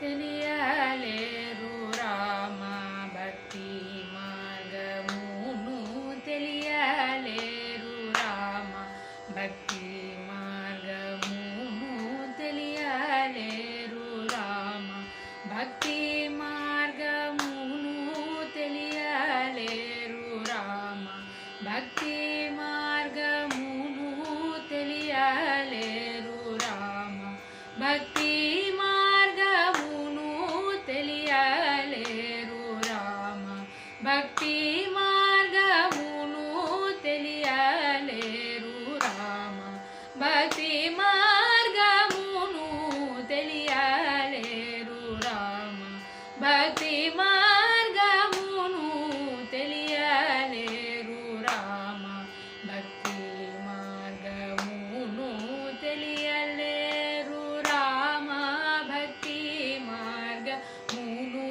తెలియలేరు రామ భక్తి మార్గమును తెలియలేరు రామ భక్తి మార్గమును తెలియలేరు రామ భక్తి మార్గమును తెలియలేరు రామ భక్తి మార్గమును తెలియలేరు రామ భక్తి భక్తి మార్గమును తెలియలేరు రామ భక్తి మార్గమును తెలియలేరు రామ భక్తి మార్గమును తెలియలేరు రామ భక్తి మార్గమును తెలియలేరు రామ భక్తి మార్గమును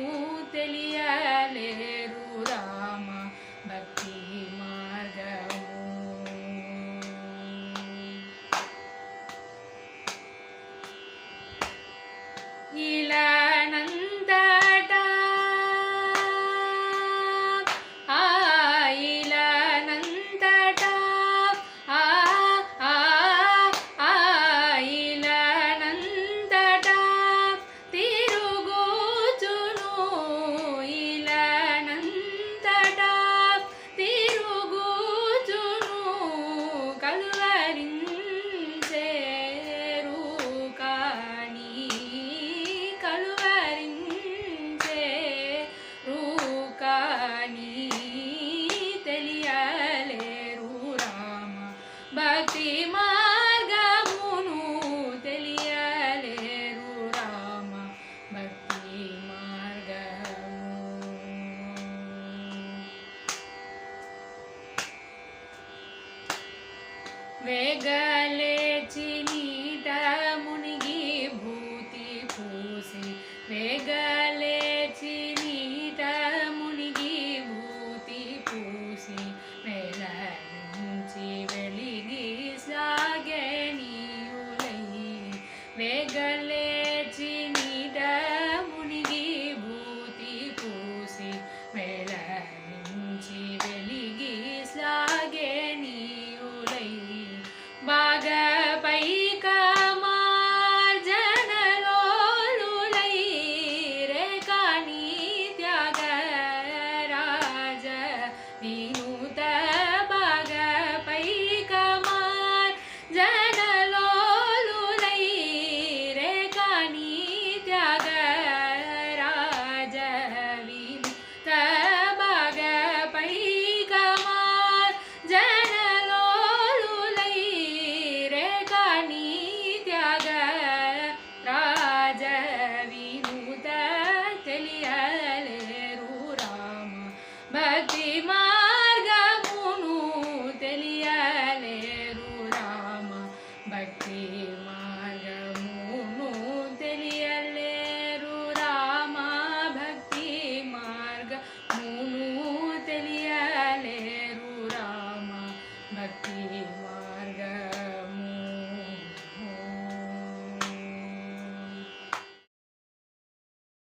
తెలియలేరు రామ భక్తి మార్గము ఇలానంతటా ఇలానంతటా ఇలానంతటా తిరుగుచును కలువరించేరు కానీ తెలియలేరు రామ భక్తి మార్గమును తెలియలేరు రామ భక్తి మార్గము వేగలేచి నీట మునిగి భూతి పూసి వేగలేచి నీట మునిగి భూతి పూసి వేల నుంచి వెలిగి సాగే నీయులై వేగలేచి